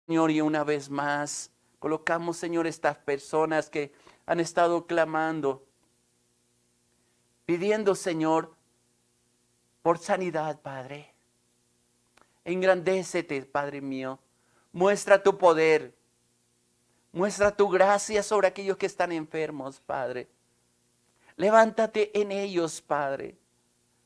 Señor, y una vez más, colocamos, Señor, estas personas que han estado clamando, pidiendo, Señor, por sanidad, Padre. Engrandécete, Padre mío. Muestra tu poder. Muestra tu gracia sobre aquellos que están enfermos, Padre. Levántate en ellos, Padre.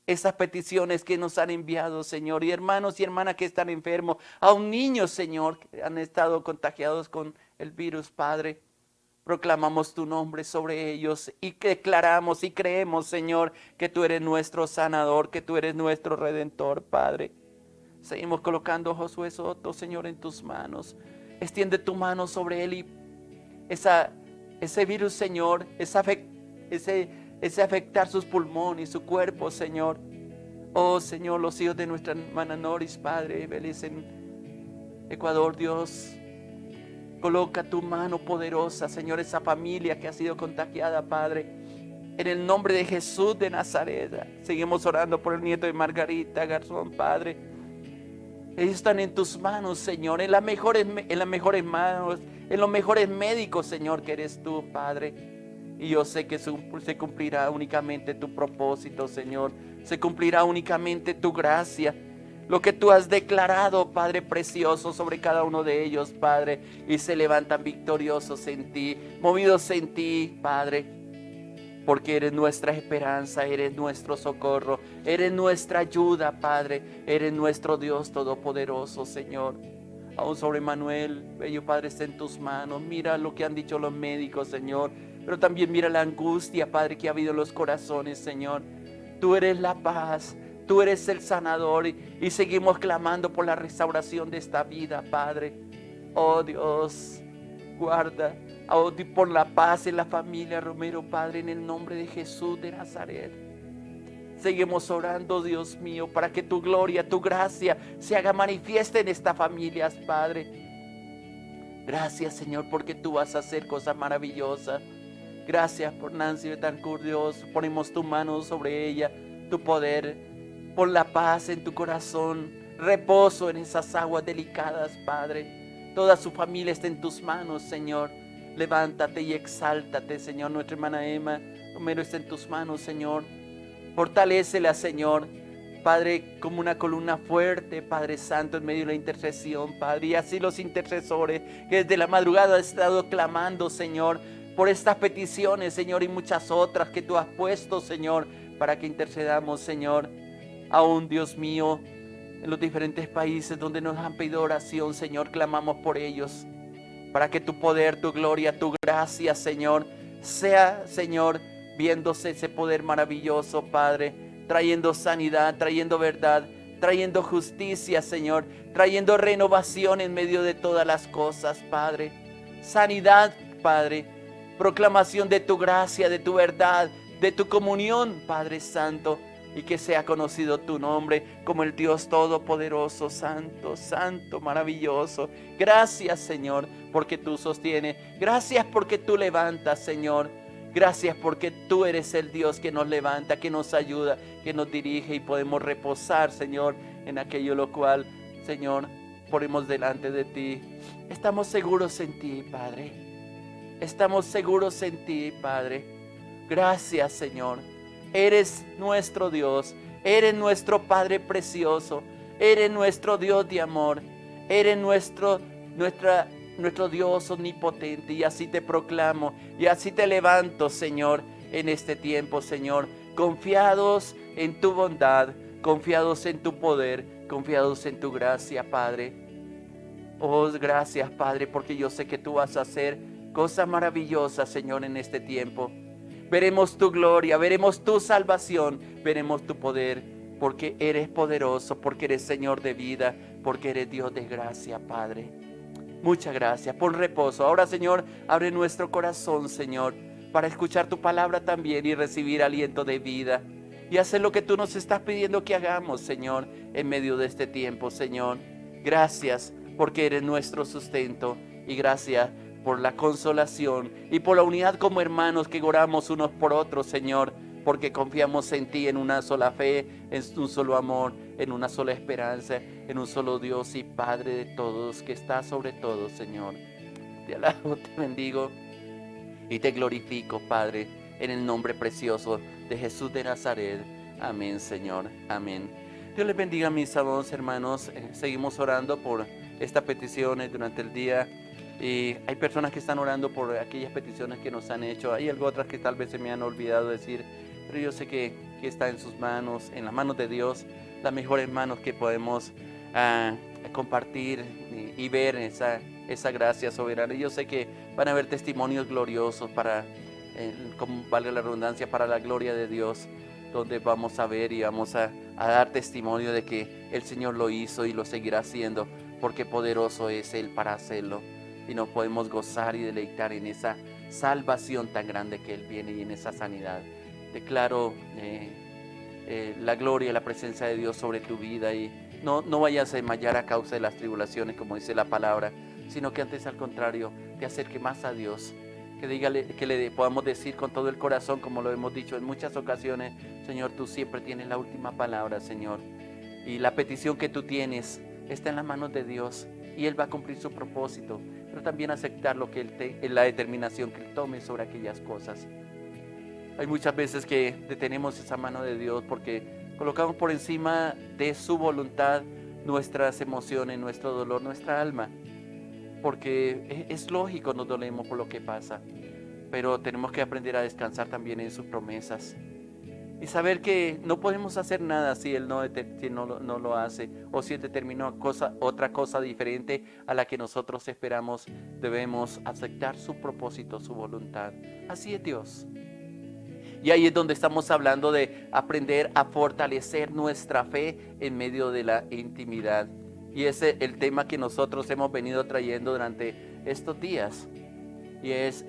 Esas peticiones que nos han enviado, Señor, y hermanos y hermanas que están enfermos, a un niño, Señor, que han estado contagiados con el virus, Padre. Proclamamos tu nombre sobre ellos y declaramos y creemos, Señor, que tú eres nuestro sanador, que tú eres nuestro redentor, Padre. Seguimos colocando a Josué Soto, Señor, en tus manos. Extiende tu mano sobre él y ese virus, Señor, ese afectar sus pulmones y su cuerpo, Señor. Oh, Señor, los hijos de nuestra hermana Noris, Padre, Vélez en Ecuador, Dios. Coloca tu mano poderosa, Señor, esa familia que ha sido contagiada, Padre. En el nombre de Jesús de Nazaret. Seguimos orando por el nieto de Margarita Garzón, Padre. Ellos están en tus manos, Señor, en las mejores manos, en los mejores médicos, Señor, que eres tú, Padre. Y yo sé que se cumplirá únicamente tu propósito, Señor. Se cumplirá únicamente tu gracia. Lo que tú has declarado, Padre precioso, sobre cada uno de ellos, Padre. Y se levantan victoriosos en ti, movidos en ti, Padre. Porque eres nuestra esperanza, eres nuestro socorro, eres nuestra ayuda, Padre. Eres nuestro Dios todopoderoso, Señor. Aún sobre Manuel, bello Padre, está en tus manos. Mira lo que han dicho los médicos, Señor. Pero también mira la angustia, Padre, que ha habido en los corazones, Señor. Tú eres la paz, tú eres el sanador y seguimos clamando por la restauración de esta vida, Padre. Oh Dios, guarda por la paz en la familia Romero, Padre, en el nombre de Jesús de Nazaret. Seguimos orando, Dios mío, para que tu gloria, tu gracia se haga manifiesta en estas familias, Padre. Gracias, Señor, porque tú vas a hacer cosas maravillosas. Gracias por Nancy Betancourt, Dios. Ponemos tu mano sobre ella, tu poder, por la paz en tu corazón, reposo en esas aguas delicadas, Padre. Toda su familia está en tus manos, Señor. Levántate y exáltate, Señor. Nuestra hermana Emma Romero está en tus manos, Señor. Fortalécela, Señor. Padre, como una columna fuerte, Padre Santo, en medio de la intercesión, Padre. Y así los intercesores que desde la madrugada han estado clamando, Señor, por estas peticiones, Señor, y muchas otras que tú has puesto, Señor, para que intercedamos, Señor. Aún, Dios mío, en los diferentes países donde nos han pedido oración, Señor, clamamos por ellos, para que tu poder, tu gloria, tu gracia, Señor, sea, Señor, viéndose ese poder maravilloso, Padre, trayendo sanidad, trayendo verdad, trayendo justicia, Señor, trayendo renovación en medio de todas las cosas, Padre. Sanidad, Padre, proclamación de tu gracia, de tu verdad, de tu comunión, Padre Santo, y que sea conocido tu nombre como el Dios Todopoderoso, Santo, Santo, maravilloso. Gracias, Señor, porque tú sostienes. Gracias porque tú levantas, Señor. Gracias porque tú eres el Dios que nos levanta, que nos ayuda, que nos dirige y podemos reposar, Señor, en aquello lo cual, Señor, ponemos delante de ti. Estamos seguros en ti, Padre. Estamos seguros en ti, Padre. Gracias, Señor. Eres nuestro Dios. Eres nuestro Padre precioso. Eres nuestro Dios de amor. Eres nuestro Dios omnipotente. Y así te proclamo. Y así te levanto, Señor, en este tiempo, Señor. Confiados en tu bondad. Confiados en tu poder. Confiados en tu gracia, Padre. Oh, gracias, Padre, porque yo sé que tú vas a hacer cosas maravillosas, Señor, en este tiempo. Veremos tu gloria, veremos tu salvación, veremos tu poder, porque eres poderoso, porque eres Señor de vida, porque eres Dios de gracia, Padre. Muchas gracias por reposo. Ahora, Señor, abre nuestro corazón, Señor, para escuchar tu palabra también y recibir aliento de vida. Y hacer lo que tú nos estás pidiendo que hagamos, Señor, en medio de este tiempo, Señor. Gracias, porque eres nuestro sustento. Y gracias por la consolación y por la unidad como hermanos que oramos unos por otros, Señor, porque confiamos en ti, en una sola fe, en un solo amor, en una sola esperanza, en un solo Dios y Padre de todos, que está sobre todo, Señor. Te alabo, te bendigo y te glorifico, Padre, en el nombre precioso de Jesús de Nazaret. Amén, Señor. Amén. Dios les bendiga, mis amados hermanos. Seguimos orando por estas peticiones durante el día. Y hay personas que están orando por aquellas peticiones que nos han hecho. Hay algo otras que tal vez se me han olvidado decir, pero yo sé que está en sus manos, en las manos de Dios, las mejores manos que podemos compartir y ver esa gracia soberana. Y yo sé que van a haber testimonios gloriosos para, como valga la redundancia, para la gloria de Dios, donde vamos a ver y vamos a dar testimonio de que el Señor lo hizo y lo seguirá haciendo, porque poderoso es Él para hacerlo. Y nos podemos gozar y deleitar en esa salvación tan grande que Él viene y en esa sanidad. Declaro la gloria y la presencia de Dios sobre tu vida, y no vayas a desmayar a causa de las tribulaciones, como dice la palabra, sino que antes, al contrario, te acerque más a Dios. Que le podamos decir con todo el corazón, como lo hemos dicho en muchas ocasiones: Señor, tú siempre tienes la última palabra, Señor. Y la petición que tú tienes está en las manos de Dios, y Él va a cumplir su propósito. Pero también aceptar lo que la determinación que Él tome sobre aquellas cosas. Hay muchas veces que detenemos esa mano de Dios porque colocamos por encima de su voluntad nuestras emociones, nuestro dolor, nuestra alma. Porque es lógico, nos dolemos por lo que pasa, pero tenemos que aprender a descansar también en sus promesas y saber que no podemos hacer nada si Él no lo hace, o si Él determinó otra cosa diferente a la que nosotros esperamos. Debemos aceptar su propósito, su voluntad. Así es Dios. Y ahí es donde estamos hablando de aprender a fortalecer nuestra fe en medio de la intimidad. Y ese es el tema que nosotros hemos venido trayendo durante estos días. Y es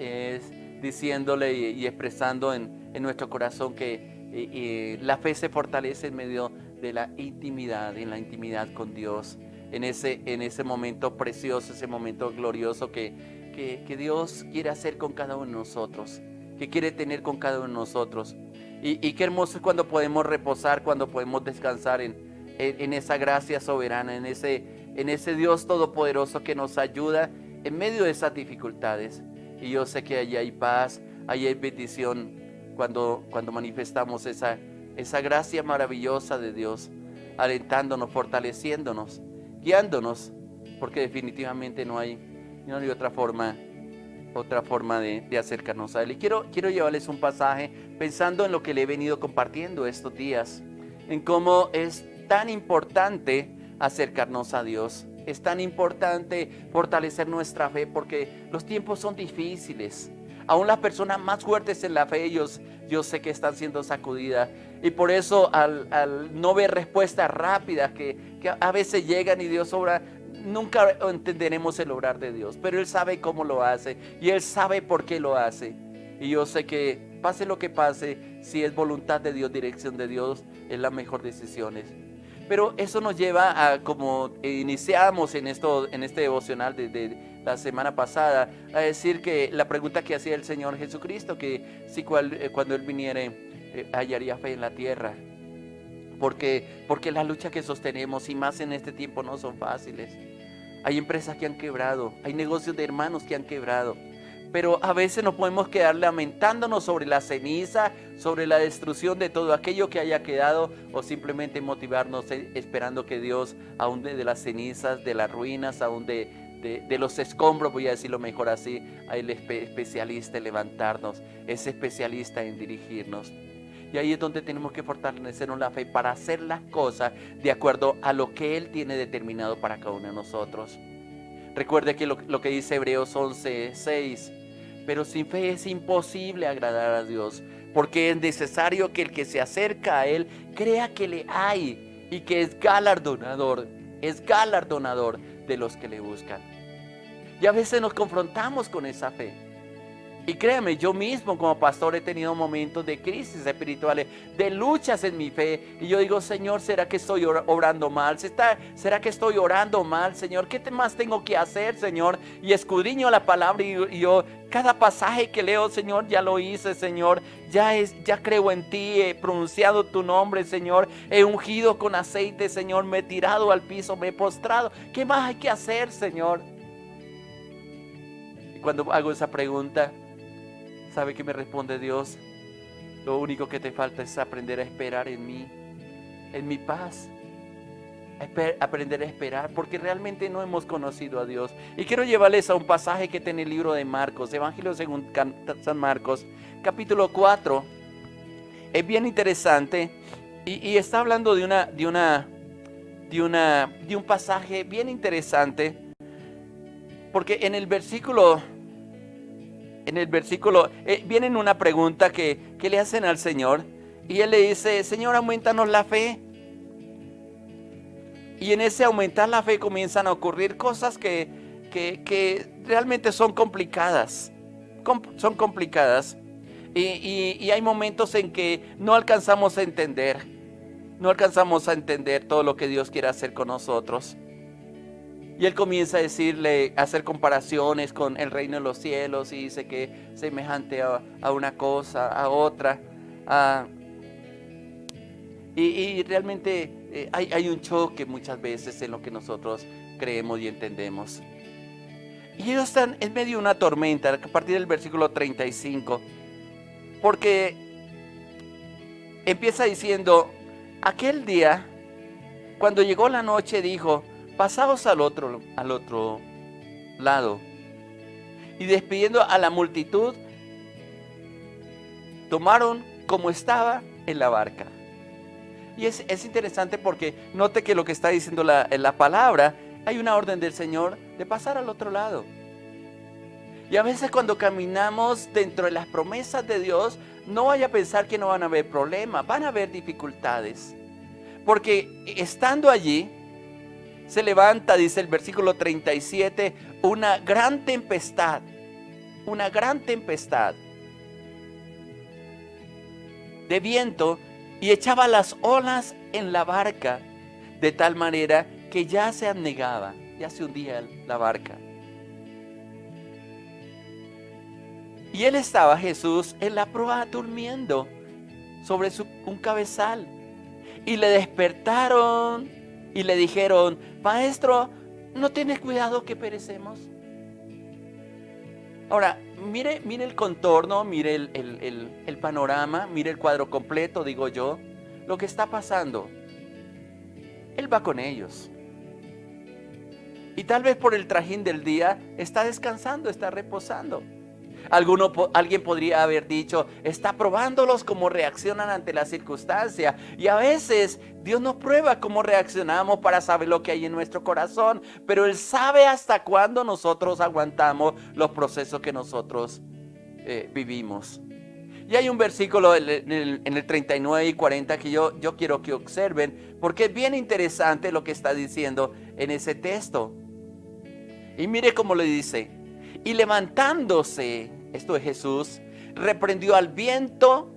diciéndole y expresando en nuestro corazón que la fe se fortalece en medio de la intimidad, en la intimidad con Dios. En ese momento precioso, ese momento glorioso que Dios quiere hacer con cada uno de nosotros, que quiere tener con cada uno de nosotros. Y qué hermoso es cuando podemos reposar, cuando podemos descansar en esa gracia soberana, en ese Dios todopoderoso que nos ayuda en medio de esas dificultades. Y yo sé que allí hay paz, allí hay bendición cuando manifestamos esa gracia maravillosa de Dios, alentándonos, fortaleciéndonos, guiándonos, porque definitivamente no hay otra forma de acercarnos a Él. Y quiero llevarles un pasaje pensando en lo que le he venido compartiendo estos días, en cómo es tan importante acercarnos a Dios. Es tan importante fortalecer nuestra fe porque los tiempos son difíciles. Aún las personas más fuertes en la fe, yo sé que están siendo sacudidas. Y por eso al no ver respuestas rápidas que a veces llegan y Dios obra, nunca entenderemos el obrar de Dios. Pero Él sabe cómo lo hace y Él sabe por qué lo hace. Y yo sé que pase lo que pase, si es voluntad de Dios, dirección de Dios, es la mejor decisión. Pero eso nos lleva a, como iniciamos en este devocional de la semana pasada, a decir que la pregunta que hacía el Señor Jesucristo, que si cuando Él viniere hallaría fe en la tierra. Porque la lucha que sostenemos, y más en este tiempo, no son fáciles. Hay empresas que han quebrado, hay negocios de hermanos que han quebrado. Pero a veces nos podemos quedar lamentándonos sobre la ceniza, sobre la destrucción de todo aquello que haya quedado, o simplemente motivarnos esperando que Dios, aún de las cenizas, de las ruinas, aún de los escombros, voy a decirlo mejor así, es especialista en levantarnos, es especialista en dirigirnos. Y ahí es donde tenemos que fortalecernos la fe para hacer las cosas de acuerdo a lo que Él tiene determinado para cada uno de nosotros. Recuerde que lo que dice Hebreos 11:6, pero sin fe es imposible agradar a Dios, porque es necesario que el que se acerca a Él crea que le hay y que es galardonador de los que le buscan. Y a veces nos confrontamos con esa fe Y créame, yo mismo como pastor he tenido momentos de crisis espirituales, de luchas en mi fe. Y yo digo, Señor, ¿será que estoy obrando mal? ¿Será que estoy orando mal, Señor? ¿Qué más tengo que hacer, Señor? Y escudriño la palabra y yo, cada pasaje que leo, Señor, ya lo hice, Señor. Ya creo en ti, he pronunciado tu nombre, Señor. He ungido con aceite, Señor. Me he tirado al piso, me he postrado. ¿Qué más hay que hacer, Señor? Y cuando hago esa pregunta, ¿sabe qué me responde Dios? Lo único que te falta es aprender a esperar en mí, en mi paz. Aprender a esperar, porque realmente no hemos conocido a Dios. Y quiero llevarles a un pasaje que está en el libro de Marcos, Evangelio según San Marcos, capítulo 4. Es bien interesante y está hablando de un pasaje bien interesante, porque en el versículo viene una pregunta que le hacen al Señor, y Él le dice, Señor, aumentanos la fe. Y en ese aumentar la fe comienzan a ocurrir cosas que realmente son complicadas. Son complicadas. Y hay momentos en que no alcanzamos a entender. No alcanzamos a entender todo lo que Dios quiere hacer con nosotros. Y Él comienza a decirle, a hacer comparaciones con el reino de los cielos. Y dice que es semejante a una cosa, a otra. Y realmente hay un choque muchas veces en lo que nosotros creemos y entendemos. Y ellos están en medio de una tormenta, a partir del versículo 35. Porque empieza diciendo, aquel día, cuando llegó la noche, dijo, pasaos al otro lado. Y despidiendo a la multitud, tomaron como estaba en la barca. Y es interesante porque note que lo que está diciendo la palabra, hay una orden del Señor de pasar al otro lado. Y a veces cuando caminamos dentro de las promesas de Dios, no vaya a pensar que no van a haber problemas, van a haber dificultades. Porque estando allí, se levanta, dice el versículo 37, una gran tempestad de viento, y echaba las olas en la barca, de tal manera que ya se anegaba, ya se hundía la barca. Y él estaba, Jesús, en la proa durmiendo sobre un cabezal. Y le despertaron y le dijeron, Maestro, ¿no tienes cuidado que perecemos? Ahora, mire el contorno, mire el panorama, mire el cuadro completo, digo yo, lo que está pasando. Él va con ellos. Y tal vez por el trajín del día está descansando, está reposando. Alguien podría haber dicho, está probándolos cómo reaccionan ante la circunstancia. Y a veces Dios nos prueba cómo reaccionamos para saber lo que hay en nuestro corazón. Pero Él sabe hasta cuándo nosotros aguantamos los procesos que nosotros vivimos. Y hay un versículo en el 39 y 40 que yo quiero que observen, porque es bien interesante lo que está diciendo en ese texto. Y mire cómo le dice, y levantándose, esto es Jesús, reprendió al viento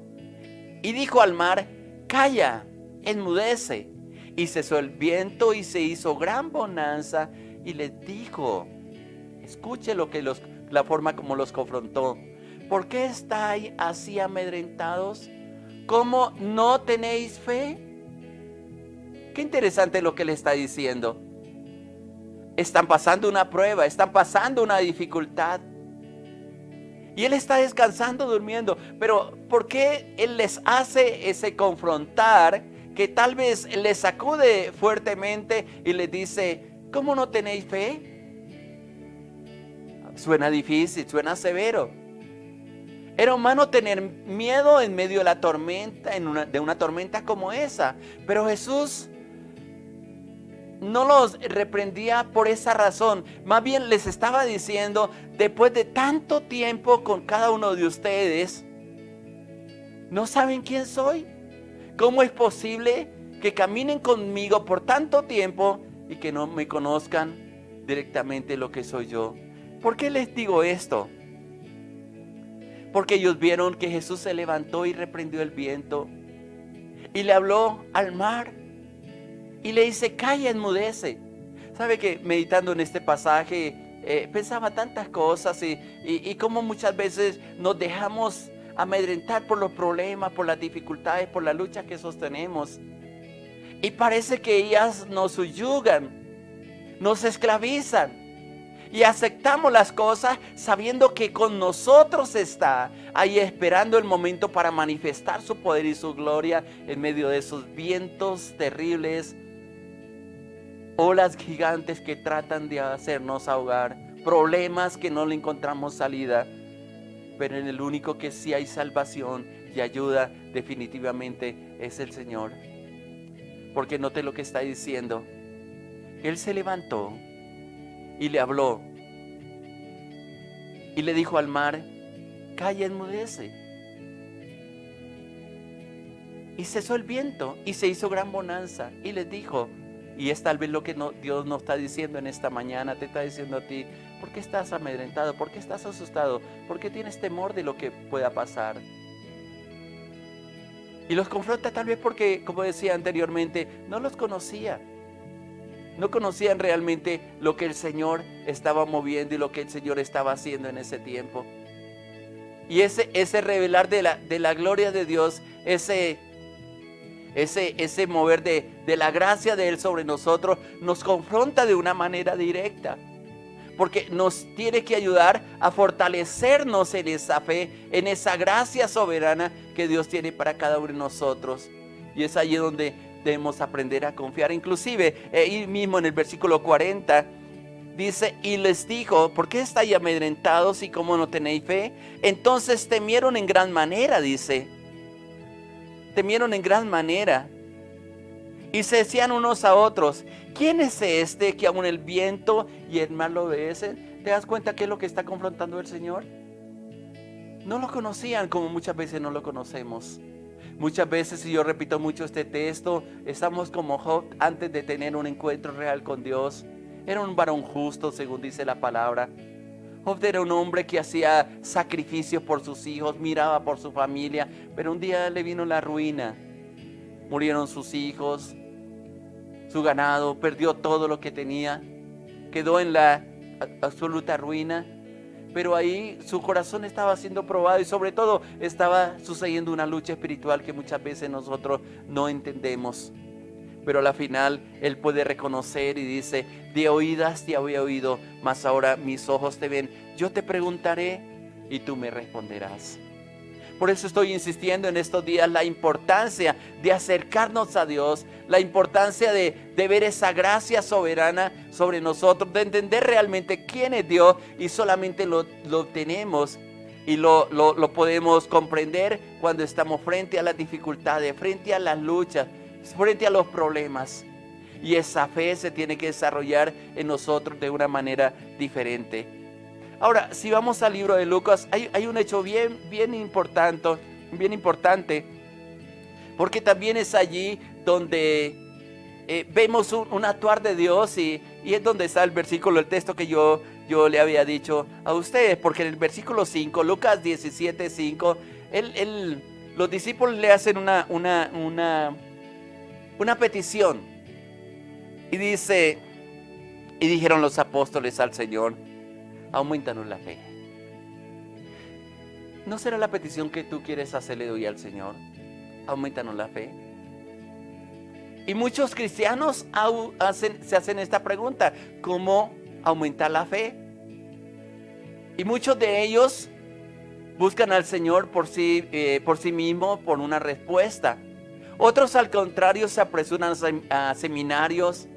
y dijo al mar, calla, enmudece. Y cesó el viento y se hizo gran bonanza, y les dijo, escuche la forma como los confrontó, ¿por qué estáis así amedrentados? ¿Cómo no tenéis fe? Qué interesante lo que le está diciendo. Están pasando una prueba, están pasando una dificultad. Y Él está descansando, durmiendo. Pero ¿por qué Él les hace ese confrontar que tal vez les sacude fuertemente y les dice, ¿cómo no tenéis fe? Suena difícil, suena severo. Era humano tener miedo en medio de la tormenta, de una tormenta como esa. Pero Jesús no los reprendía por esa razón. Más bien les estaba diciendo, después de tanto tiempo con cada uno de ustedes, ¿no saben quién soy? ¿Cómo es posible que caminen conmigo por tanto tiempo y que no me conozcan directamente lo que soy yo? ¿Por qué les digo esto? porque ellos vieron que Jesús se levantó y reprendió el viento y le habló al mar y le dice: calla, enmudece. ¿Sabe que meditando en este pasaje pensaba tantas cosas y cómo muchas veces nos dejamos amedrentar por los problemas, por las dificultades, por la lucha que sostenemos? Y parece que ellas nos subyugan, nos esclavizan. Y aceptamos las cosas sabiendo que con nosotros está ahí esperando el momento para manifestar su poder y su gloria en medio de esos vientos terribles, olas gigantes que tratan de hacernos ahogar, problemas que no le encontramos salida. Pero en el único que sí hay salvación y ayuda definitivamente es el Señor. Porque note lo que está diciendo. Él se levantó y le habló y le dijo al mar: calla, enmudece. Y cesó el viento y se hizo gran bonanza. Y les dijo, y es tal vez lo que Dios nos está diciendo en esta mañana, te está diciendo a ti: ¿por qué estás amedrentado? ¿Por qué estás asustado? ¿Por qué tienes temor de lo que pueda pasar? Y los confronta tal vez porque, como decía anteriormente, no los conocía. No conocían realmente lo que el Señor estaba moviendo y lo que el Señor estaba haciendo en ese tiempo. Y ese revelar de la gloria de Dios, ese mover de la gracia de Él sobre nosotros, nos confronta de una manera directa. Porque nos tiene que ayudar a fortalecernos en esa fe, en esa gracia soberana que Dios tiene para cada uno de nosotros. Y es allí donde debemos aprender a confiar. Inclusive, ahí mismo en el versículo 40, dice: y les dijo: ¿por qué estáis amedrentados y cómo no tenéis fe? Entonces temieron en gran manera, dice. Temieron en gran manera. Y se decían unos a otros: ¿quién es este que aún el viento y el mar lo obedecen? ¿Te das cuenta qué es lo que está confrontando el Señor? No lo conocían como muchas veces no lo conocemos. Muchas veces, y yo repito mucho este texto, estamos como Job antes de tener un encuentro real con Dios. Era un varón justo, según dice la palabra. Job era un hombre que hacía sacrificios por sus hijos, miraba por su familia, pero un día le vino la ruina. Murieron sus hijos, su ganado, perdió todo lo que tenía, quedó en la absoluta ruina. Pero ahí su corazón estaba siendo probado y sobre todo estaba sucediendo una lucha espiritual que muchas veces nosotros no entendemos. Pero a la final él puede reconocer y dice: de oídas te había oído, mas ahora mis ojos te ven. Yo te preguntaré y tú me responderás. Por eso estoy insistiendo en estos días la importancia de acercarnos a Dios, la importancia de ver esa gracia soberana sobre nosotros, de entender realmente quién es Dios, y solamente lo tenemos y lo podemos comprender cuando estamos frente a las dificultades, frente a las luchas, frente a los problemas. Y esa fe se tiene que desarrollar en nosotros de una manera diferente. Ahora, si vamos al libro de Lucas, hay un hecho bien importante, porque también es allí donde vemos un actuar de Dios y es donde está el versículo, el texto que yo le había dicho a ustedes, porque en el versículo 5, Lucas 17:5, los discípulos le hacen una petición y dice: y dijeron los apóstoles al Señor: aumentanos la fe. ¿No será la petición que tú quieres hacerle hoy al Señor? Aumentanos la fe. Y muchos cristianos se hacen esta pregunta: ¿cómo aumentar la fe? Y muchos de ellos buscan al Señor por sí mismo por una respuesta. Otros, al contrario, se apresuran a seminarios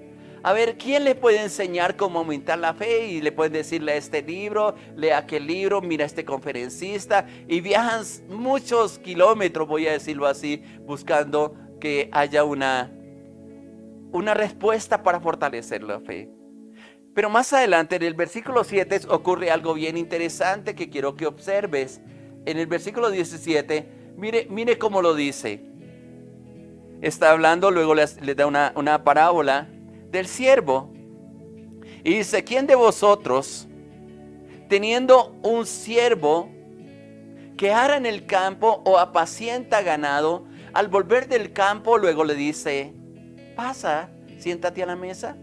a ver quién le puede enseñar cómo aumentar la fe, y le pueden decir: lee este libro, lee aquel libro, mira a este conferencista, y viajan muchos kilómetros, voy a decirlo así, buscando que haya una respuesta para fortalecer la fe. Pero más adelante, en el versículo 7, ocurre algo bien interesante que quiero que observes. En el versículo 17, mire cómo lo dice. Está hablando, luego les da una parábola del siervo. Y dice: ¿quién de vosotros, teniendo un siervo que ara en el campo o apacienta ganado, al volver del campo luego le dice, pasa, siéntate a la mesa?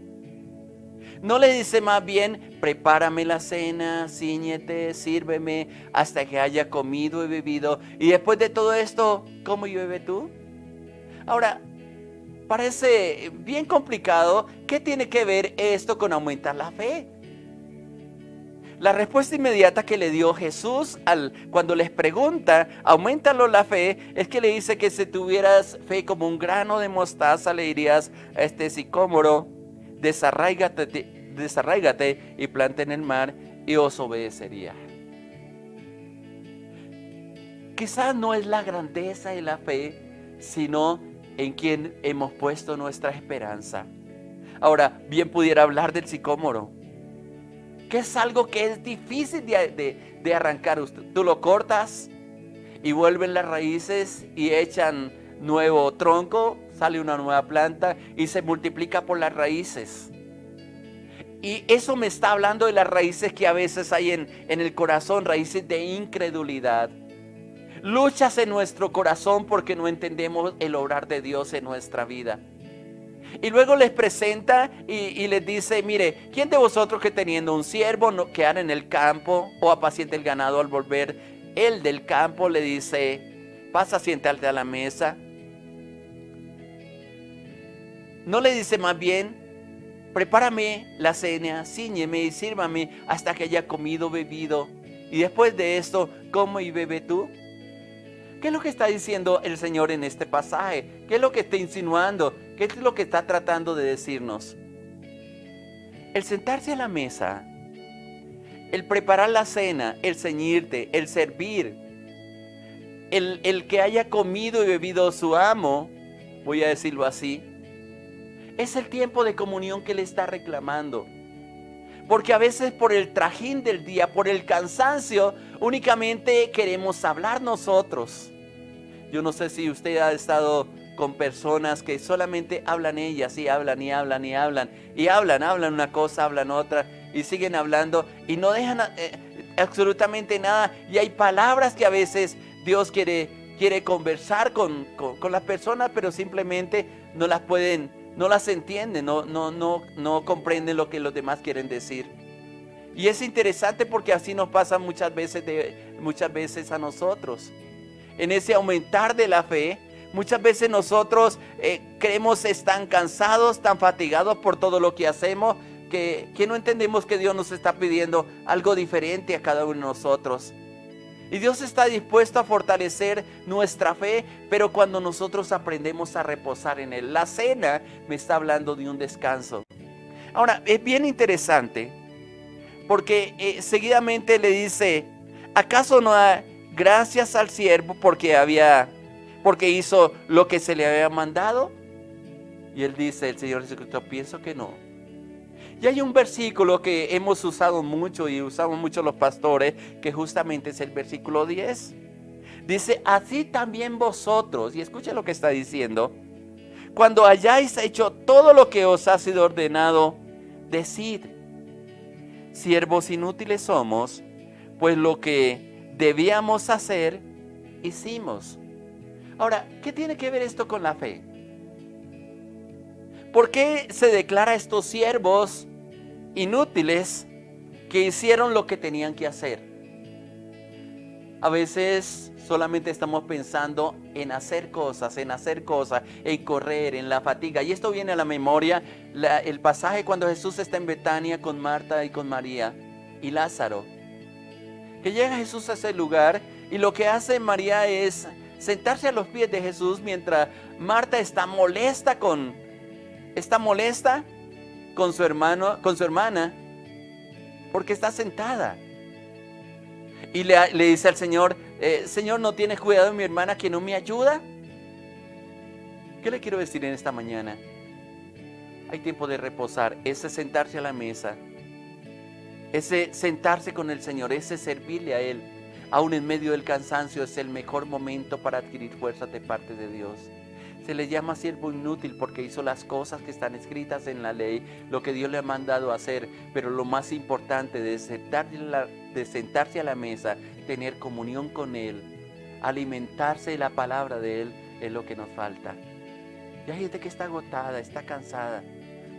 No le dice más bien, prepárame la cena, cíñete, sírveme hasta que haya comido y bebido, y después de todo esto, ¿cómo y bebe tú? Ahora, parece bien complicado. ¿Qué tiene que ver esto con aumentar la fe? La respuesta inmediata que le dio Jesús cuando les pregunta, aumentalo la fe, es que le dice que si tuvieras fe como un grano de mostaza, le dirías a este sicómoro, desarráigate y planta en el mar, y os obedecería. Quizás no es la grandeza de la fe, sino en quien hemos puesto nuestra esperanza. Ahora, bien pudiera hablar del sicómoro, que es algo que es difícil de arrancar. Tú lo cortas y vuelven las raíces y echan nuevo tronco, sale una nueva planta y se multiplica por las raíces. Y eso me está hablando de las raíces que a veces hay en el corazón, raíces de incredulidad. Luchas en nuestro corazón porque no entendemos el obrar de Dios en nuestra vida. Y luego les presenta y les dice, mire, ¿quién de vosotros que teniendo un siervo que anda en el campo o apacienta el ganado, al volver él del campo le dice, pasa, siéntate a la mesa? No le dice más bien, prepárame la cena, cíñeme y sírvame hasta que haya comido, bebido, y después de esto, come y bebe tú. ¿Qué es lo que está diciendo el Señor en este pasaje? ¿Qué es lo que está insinuando? ¿Qué es lo que está tratando de decirnos? El sentarse a la mesa, el preparar la cena, el ceñirte, el servir, el que haya comido y bebido su amo, voy a decirlo así, es el tiempo de comunión que le está reclamando. Porque a veces por el trajín del día, por el cansancio, únicamente queremos hablar nosotros. Yo no sé si usted ha estado con personas que solamente hablan ellas y hablan y hablan y hablan. Y hablan una cosa, hablan otra y siguen hablando y no dejan absolutamente nada. Y hay palabras que a veces Dios quiere conversar con las personas, pero simplemente no las entienden, no comprenden lo que los demás quieren decir. Y es interesante porque así nos pasa muchas veces a nosotros. En ese aumentar de la fe, muchas veces nosotros creemos estar cansados, tan fatigados por todo lo que hacemos, que no entendemos que Dios nos está pidiendo algo diferente a cada uno de nosotros. Y Dios está dispuesto a fortalecer nuestra fe, pero cuando nosotros aprendemos a reposar en Él. La cena me está hablando de un descanso. Ahora, es bien interesante, porque seguidamente le dice, ¿acaso no da gracias al siervo porque hizo lo que se le había mandado? Y él dice, el Señor Jesucristo, pienso que no. Y hay un versículo que hemos usado mucho y usamos mucho los pastores, que justamente es el versículo 10. Dice, así también vosotros, y escuchen lo que está diciendo, cuando hayáis hecho todo lo que os ha sido ordenado, decid, siervos inútiles somos, pues lo que debíamos hacer, hicimos. Ahora, ¿qué tiene que ver esto con la fe? ¿Por qué se declara a estos siervos inútiles que hicieron lo que tenían que hacer? A veces solamente estamos pensando en hacer cosas, en correr, en la fatiga. Y esto viene a la memoria, el pasaje cuando Jesús está en Betania con Marta y con María y Lázaro. Que llega Jesús a ese lugar y lo que hace María es sentarse a los pies de Jesús mientras Marta está molesta con su hermana, porque está sentada. Y le dice al Señor, Señor, ¿no tienes cuidado de mi hermana que no me ayuda? ¿Qué le quiero decir en esta mañana? Hay tiempo de reposar, ese sentarse a la mesa, ese sentarse con el Señor, ese servirle a Él, aún en medio del cansancio, es el mejor momento para adquirir fuerza de parte de Dios. Se le llama siervo inútil porque hizo las cosas que están escritas en la ley, lo que Dios le ha mandado hacer. Pero lo más importante de sentarse a la mesa, tener comunión con Él, alimentarse de la palabra de Él, es lo que nos falta. Y hay gente que está agotada, está cansada,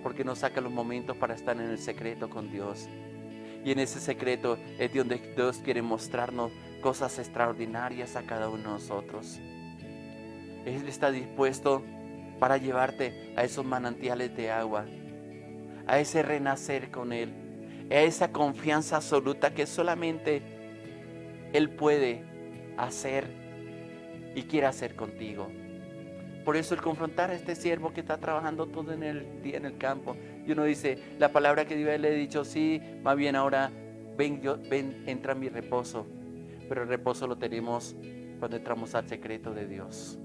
porque no saca los momentos para estar en el secreto con Dios. Y en ese secreto es donde Dios quiere mostrarnos cosas extraordinarias a cada uno de nosotros. Él está dispuesto para llevarte a esos manantiales de agua, a ese renacer con Él, a esa confianza absoluta que solamente Él puede hacer y quiere hacer contigo. Por eso el confrontar a este siervo que está trabajando todo en el día en el campo, y uno dice, la palabra que Dios le ha dicho, sí, más bien ahora ven, entra en mi reposo. Pero el reposo lo tenemos cuando entramos al secreto de Dios,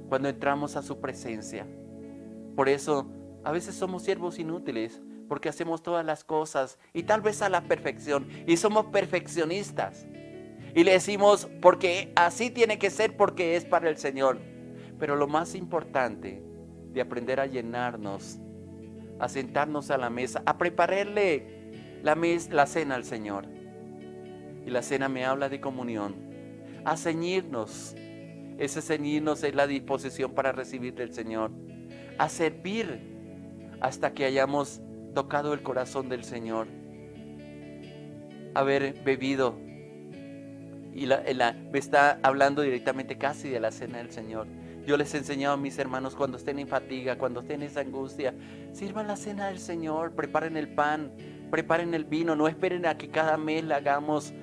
cuando entramos a su presencia. Por eso a veces somos siervos inútiles, porque hacemos todas las cosas y tal vez a la perfección, y somos perfeccionistas y le decimos porque así tiene que ser, porque es para el Señor. Pero lo más importante de aprender a llenarnos, a sentarnos a la mesa, a prepararle la cena al Señor. Y la cena me habla de comunión, a ceñirnos. Ese ceñirnos es la disposición para recibir del Señor, a servir hasta que hayamos tocado el corazón del Señor, haber bebido. Y me está hablando directamente casi de la cena del Señor. Yo les he enseñado a mis hermanos, cuando estén en fatiga, cuando estén en esa angustia, sirvan la cena del Señor, preparen el pan, preparen el vino, no esperen a que cada mes la hagamos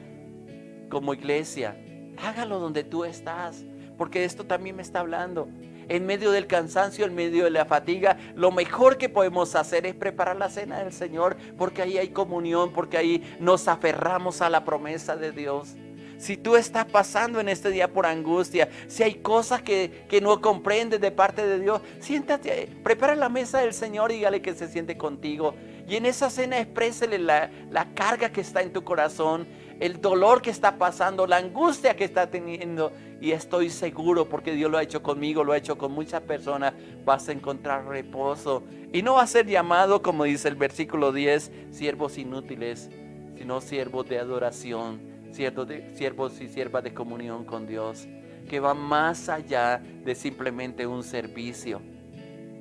como iglesia. Hágalo donde tú estás, porque esto también me está hablando. En medio del cansancio, en medio de la fatiga, lo mejor que podemos hacer es preparar la cena del Señor, porque ahí hay comunión, porque ahí nos aferramos a la promesa de Dios. Si tú estás pasando en este día por angustia, si hay cosas que no comprendes de parte de Dios, siéntate, prepara la mesa del Señor y dígale que se siente contigo. Y en esa cena exprésele la carga que está en tu corazón, el dolor que está pasando, la angustia que está teniendo. Y estoy seguro, porque Dios lo ha hecho conmigo, lo ha hecho con muchas personas, vas a encontrar reposo. Y no va a ser llamado, como dice el versículo 10, siervos inútiles, sino siervos de adoración, siervos y siervas de comunión con Dios, que va más allá de simplemente un servicio.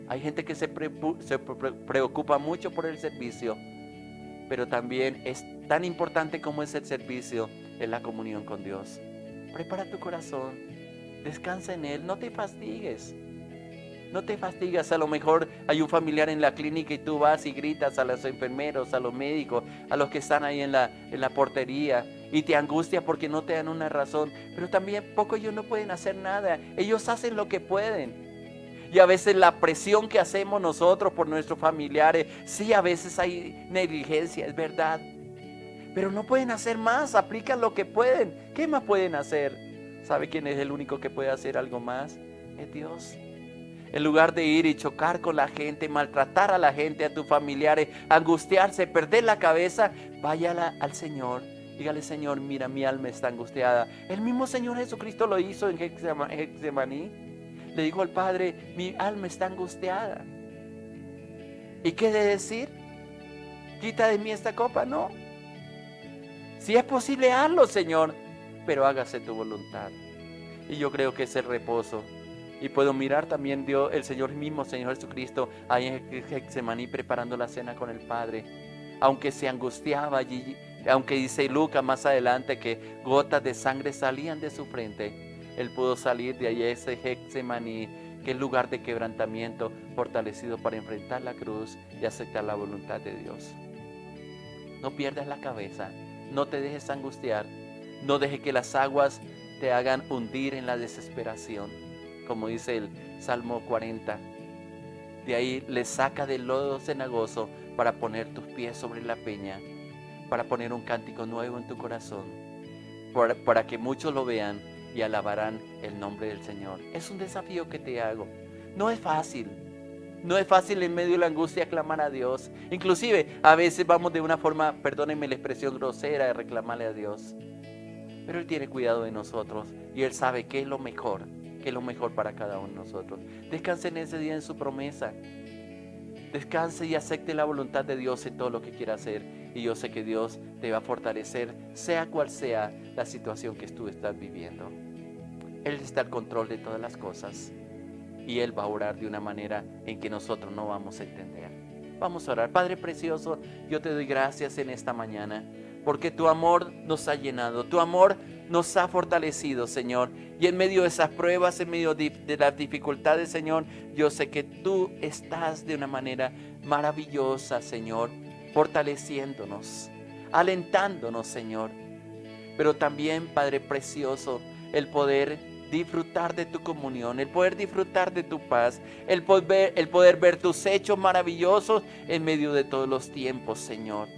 Hay gente que se preocupa mucho por el servicio, pero también es tan importante como es el servicio, en la comunión con Dios. Prepara tu corazón, descansa en Él, no te fastigues. No te fastigues. A lo mejor hay un familiar en la clínica y tú vas y gritas a los enfermeros, a los médicos, a los que están ahí en la portería, y te angustia porque no te dan una razón. Pero también poco ellos no pueden hacer nada. Ellos hacen lo que pueden. Y a veces la presión que hacemos nosotros por nuestros familiares, sí, a veces hay negligencia, es verdad. Pero no pueden hacer más, aplican lo que pueden. ¿Qué más pueden hacer? ¿Sabe quién es el único que puede hacer algo más? Es Dios. En lugar de ir y chocar con la gente, maltratar a la gente, a tus familiares, angustiarse, perder la cabeza, vaya al Señor. Dígale: Señor, mira, mi alma está angustiada. El mismo Señor Jesucristo lo hizo en Getsemaní. Le dijo al Padre: mi alma está angustiada. ¿Y qué de decir? ¿Quita de mí esta copa? No. Si es posible, hazlo, Señor, pero hágase tu voluntad. Y yo creo que es el reposo. Y puedo mirar también Dios, el Señor mismo, Señor Jesucristo, ahí en Getsemaní preparando la cena con el Padre. Aunque se angustiaba allí, aunque dice Lucas más adelante que gotas de sangre salían de su frente, Él pudo salir de allí, ese Getsemaní, que es lugar de quebrantamiento, fortalecido para enfrentar la cruz y aceptar la voluntad de Dios. No pierdas la cabeza, no te dejes angustiar, no dejes que las aguas te hagan hundir en la desesperación. Como dice el Salmo 40, de ahí le saca del lodo cenagoso para poner tus pies sobre la peña, para poner un cántico nuevo en tu corazón, para que muchos lo vean y alabarán el nombre del Señor. Es un desafío que te hago. No es fácil. No es fácil en medio de la angustia clamar a Dios. Inclusive a veces vamos de una forma, perdónenme la expresión grosera, de reclamarle a Dios. Pero Él tiene cuidado de nosotros y Él sabe qué es lo mejor. que es lo mejor para cada uno de nosotros. Descanse en ese día en su promesa. Descanse y acepte la voluntad de Dios en todo lo que quiera hacer. Y yo sé que Dios te va a fortalecer, sea cual sea la situación que tú estás viviendo. Él está al control de todas las cosas. Y Él va a orar de una manera en que nosotros no vamos a entender. Vamos a orar. Padre precioso, yo te doy gracias en esta mañana, porque tu amor nos ha llenado, tu amor nos ha fortalecido, Señor. Y en medio de esas pruebas, en medio de las dificultades, Señor, yo sé que tú estás de una manera maravillosa, Señor, fortaleciéndonos, alentándonos, Señor. Pero también, Padre precioso, el poder disfrutar de tu comunión, el poder disfrutar de tu paz, el poder ver tus hechos maravillosos en medio de todos los tiempos, Señor.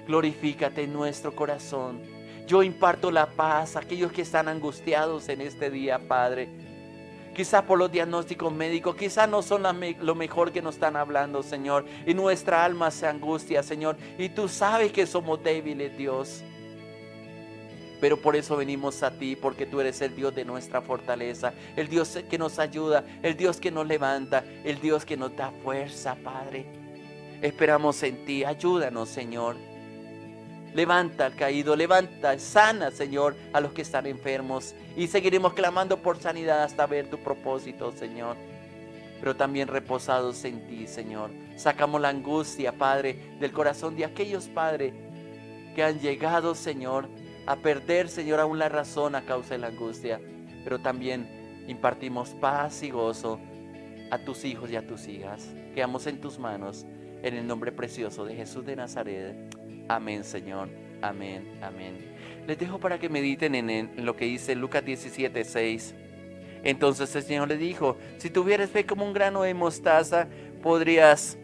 Glorifícate en nuestro corazón. Yo imparto la paz a aquellos que están angustiados en este día, Padre. Quizás por los diagnósticos médicos, quizás no son lo mejor que nos están hablando, Señor. Y nuestra alma se angustia, Señor. Y tú sabes que somos débiles, Dios. Pero por eso venimos a ti, porque tú eres el Dios de nuestra fortaleza, el Dios que nos ayuda, el Dios que nos levanta, el Dios que nos da fuerza, Padre. Esperamos en ti, ayúdanos, Señor. Levanta al caído, levanta, sana, Señor, a los que están enfermos. Y seguiremos clamando por sanidad hasta ver tu propósito, Señor. Pero también reposados en ti, Señor. Sacamos la angustia, Padre, del corazón de aquellos, Padre, que han llegado, Señor, a perder, Señor, aún la razón a causa de la angustia. Pero también impartimos paz y gozo a tus hijos y a tus hijas. Quedamos en tus manos, en el nombre precioso de Jesús de Nazaret. Amén, Señor. Amén, amén. Les dejo para que mediten en lo que dice Lucas 17:6. Entonces el Señor le dijo: si tuvieras fe como un grano de mostaza, podrías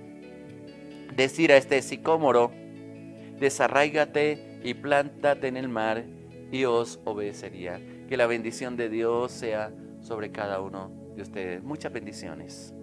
decir a este sicómoro: desarráigate y plántate en el mar, y os obedecería. Que la bendición de Dios sea sobre cada uno de ustedes. Muchas bendiciones.